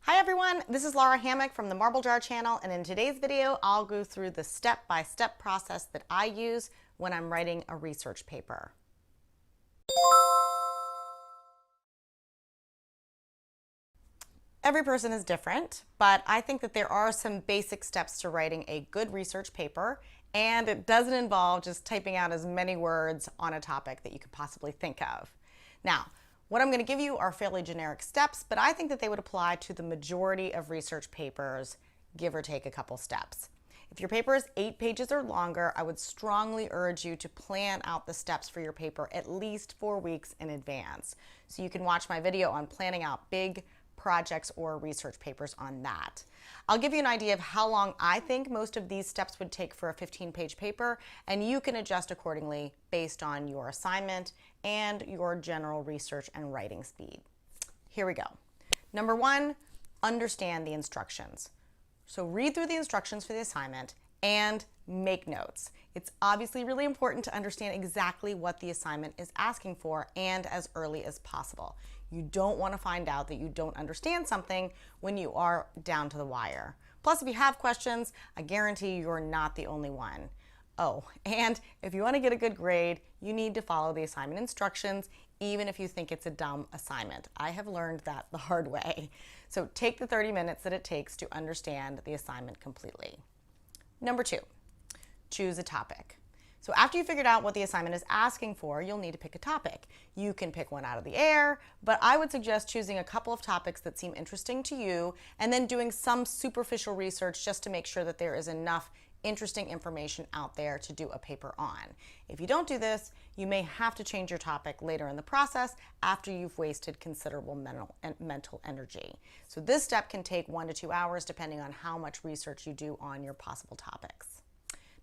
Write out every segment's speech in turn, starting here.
Hi everyone, this is Laura Hammock from the Marble Jar channel, and in today's video I'll go through the step-by-step process that I use when I'm writing a research paper. Every person is different, but I think that there are some basic steps to writing a good research paper, and it doesn't involve just typing out as many words on a topic that you could possibly think of. Now, what I'm going to give you are fairly generic steps, but I think that they would apply to the majority of research papers, give or take a couple steps. If your paper is 8 pages or longer, I would strongly urge you to plan out the steps for your paper at least 4 weeks in advance. So you can watch my video on planning out big projects or research papers on that. I'll give you an idea of how long I think most of these steps would take for a 15-page paper, and you can adjust accordingly based on your assignment and your general research and writing speed. Here we go. Number 1, understand the instructions. So read through the instructions for the assignment and make notes. It's obviously really important to understand exactly what the assignment is asking for, and as early as possible. You don't want to find out that you don't understand something when you are down to the wire. Plus, if you have questions, I guarantee you're not the only one. Oh, and if you want to get a good grade, you need to follow the assignment instructions, even if you think it's a dumb assignment. I have learned that the hard way. So take the 30 minutes that it takes to understand the assignment completely. Number 2, choose a topic. So after you figured out what the assignment is asking for, you'll need to pick a topic. You can pick one out of the air, but I would suggest choosing a couple of topics that seem interesting to you and then doing some superficial research just to make sure that there is enough interesting information out there to do a paper on. If you don't do this, you may have to change your topic later in the process after you've wasted considerable mental energy. So this step can take 1 to 2 hours depending on how much research you do on your possible topics.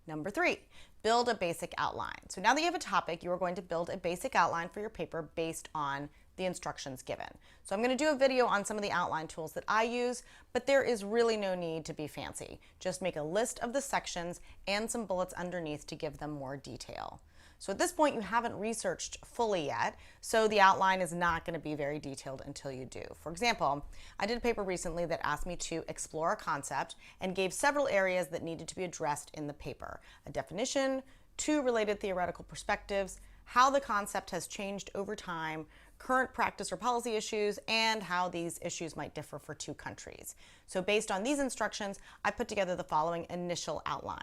Number 3, build a basic outline. So now that you have a topic, you are going to build a basic outline for your paper based on the instructions given. So I'm going to do a video on some of the outline tools that I use, but there is really no need to be fancy. Just make a list of the sections and some bullets underneath to give them more detail. So at this point, you haven't researched fully yet, so the outline is not going to be very detailed until you do. For example, I did a paper recently that asked me to explore a concept and gave several areas that needed to be addressed in the paper: a definition, 2 related theoretical perspectives, how the concept has changed over time, current practice or policy issues, and how these issues might differ for 2 countries. So based on these instructions, I put together the following initial outline.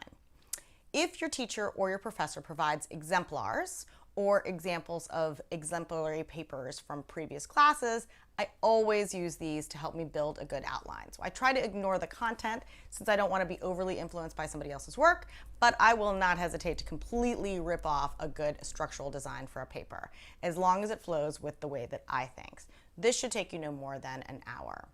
If your teacher or your professor provides exemplars or examples of exemplary papers from previous classes, I always use these to help me build a good outline. So I try to ignore the content since I don't want to be overly influenced by somebody else's work, but I will not hesitate to completely rip off a good structural design for a paper, as long as it flows with the way that I think. This should take you no more than an hour.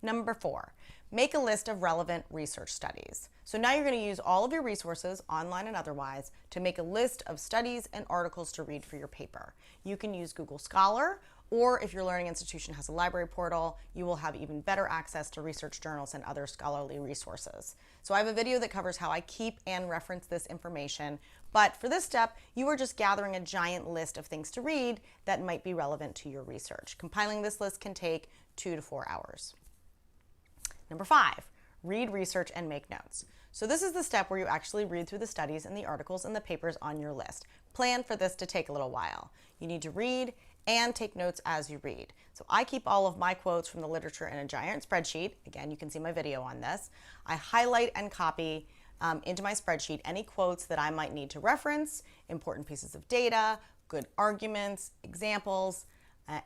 Number 4, make a list of relevant research studies. So now you're going to use all of your resources, online and otherwise, to make a list of studies and articles to read for your paper. You can use Google Scholar, or if your learning institution has a library portal, you will have even better access to research journals and other scholarly resources. So I have a video that covers how I keep and reference this information, but for this step, you are just gathering a giant list of things to read that might be relevant to your research. Compiling this list can take 2 to 4 hours. Number 5, read, research, and make notes. So this is the step where you actually read through the studies and the articles and the papers on your list. Plan for this to take a little while. You need to read and take notes as you read. So I keep all of my quotes from the literature in a giant spreadsheet. Again, you can see my video on this. I highlight and copy into my spreadsheet any quotes that I might need to reference, important pieces of data, good arguments, examples,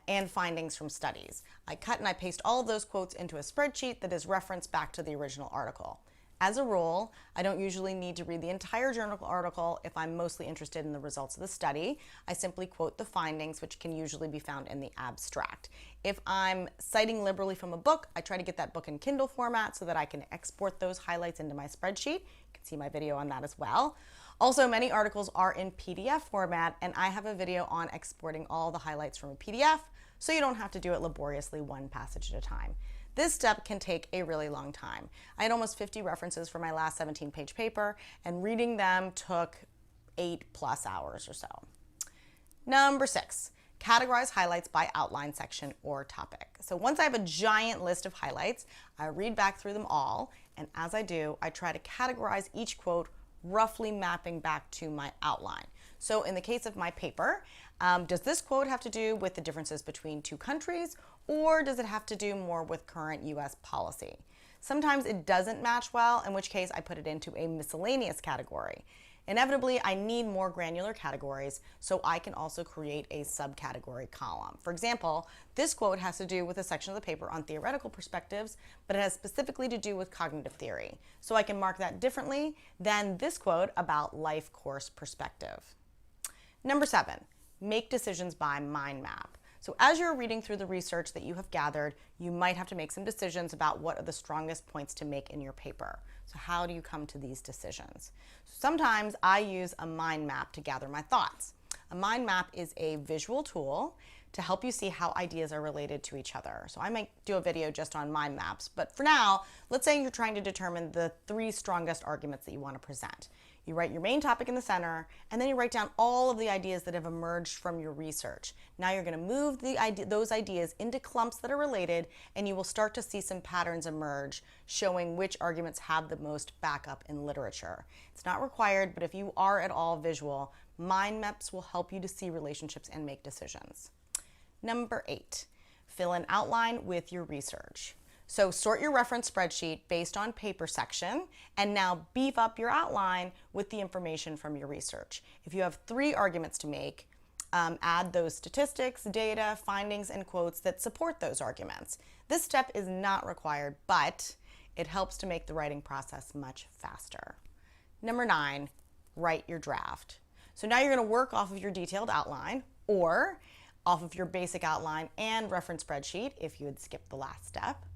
and findings from studies. I cut and I paste all of those quotes into a spreadsheet that is referenced back to the original article. As a rule, I don't usually need to read the entire journal article if I'm mostly interested in the results of the study. I simply quote the findings, which can usually be found in the abstract. If I'm citing liberally from a book, I try to get that book in Kindle format so that I can export those highlights into my spreadsheet. You can see my video on that as well. Also, many articles are in PDF format, and I have a video on exporting all the highlights from a PDF, so you don't have to do it laboriously one passage at a time. This step can take a really long time. I had almost 50 references for my last 17-page paper, and reading them took 8+ hours or so. Number 6, Categorize highlights by outline, section, or topic. So once I have a giant list of highlights, I read back through them all, and as I do, I try to categorize each quote roughly mapping back to my outline. So in the case of my paper, does this quote have to do with the differences between two countries, or does it have to do more with current US policy? Sometimes it doesn't match well, in which case I put it into a miscellaneous category. Inevitably, I need more granular categories, so I can also create a subcategory column. For example, this quote has to do with a section of the paper on theoretical perspectives, but it has specifically to do with cognitive theory. So I can mark that differently than this quote about life course perspective. Number 7, make decisions by mind map. So as you're reading through the research that you have gathered, you might have to make some decisions about what are the strongest points to make in your paper. So how do you come to these decisions? Sometimes I use a mind map to gather my thoughts. A mind map is a visual tool to help you see how ideas are related to each other. So I might do a video just on mind maps, but for now, let's say you're trying to determine the 3 strongest arguments that you want to present. You write your main topic in the center, and then you write down all of the ideas that have emerged from your research. Now you're going to move those ideas into clumps that are related, and you will start to see some patterns emerge showing which arguments have the most backup in literature. It's not required, but if you are at all visual, mind maps will help you to see relationships and make decisions. Number 8, fill an outline with your research. So sort your reference spreadsheet based on paper section, and now beef up your outline with the information from your research. If you have 3 arguments to make, add those statistics, data, findings, and quotes that support those arguments. This step is not required, but it helps to make the writing process much faster. Number 9, write your draft. So now you're going to work off of your detailed outline, or off of your basic outline and reference spreadsheet if you had skipped the last step,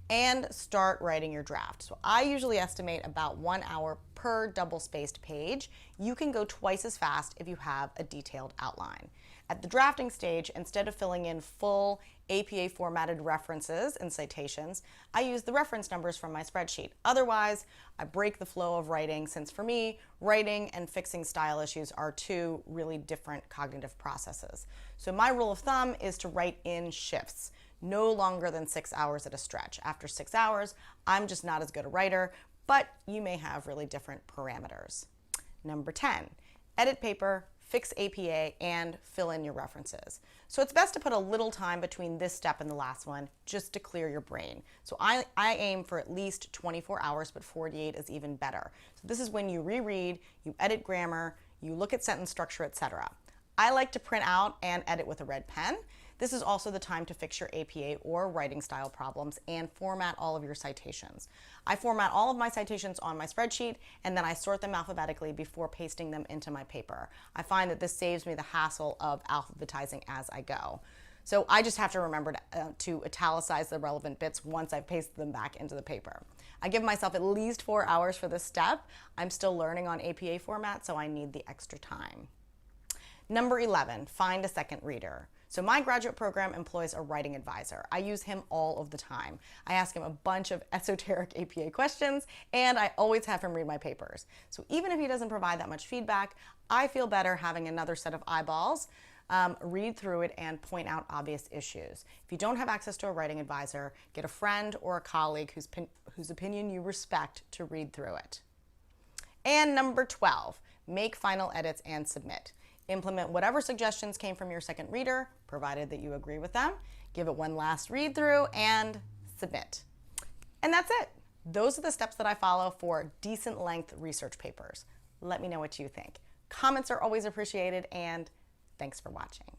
and start writing your draft. So I usually estimate about 1 hour per double-spaced page. You can go twice as fast if you have a detailed outline. At the drafting stage, instead of filling in full APA formatted references and citations, I use the reference numbers from my spreadsheet. Otherwise, I break the flow of writing, since for me, writing and fixing style issues are 2 really different cognitive processes. So my rule of thumb is to write in shifts, no longer than 6 hours at a stretch. After 6 hours, I'm just not as good a writer, but you may have really different parameters. Number 10, edit paper, fix APA, and fill in your references. So it's best to put a little time between this step and the last one just to clear your brain. So I aim for at least 24 hours, but 48 is even better. So this is when you reread, you edit grammar, you look at sentence structure, etc. I like to print out and edit with a red pen. This is also the time to fix your APA or writing style problems and format all of your citations. I format all of my citations on my spreadsheet, and then I sort them alphabetically before pasting them into my paper. I find that this saves me the hassle of alphabetizing as I go. So I just have to remember to italicize the relevant bits once I've pasted them back into the paper. I give myself at least 4 hours for this step. I'm still learning on APA format, so I need the extra time. Number 11, find a second reader. So my graduate program employs a writing advisor. I use him all of the time. I ask him a bunch of esoteric APA questions, and I always have him read my papers. So even if he doesn't provide that much feedback, I feel better having another set of eyeballs read through it and point out obvious issues. If you don't have access to a writing advisor, get a friend or a colleague whose opinion you respect to read through it. And number 12, make final edits and submit. Implement whatever suggestions came from your second reader, provided that you agree with them. Give it one last read through and submit. And that's it. Those are the steps that I follow for decent length research papers. Let me know what you think. Comments are always appreciated, and thanks for watching.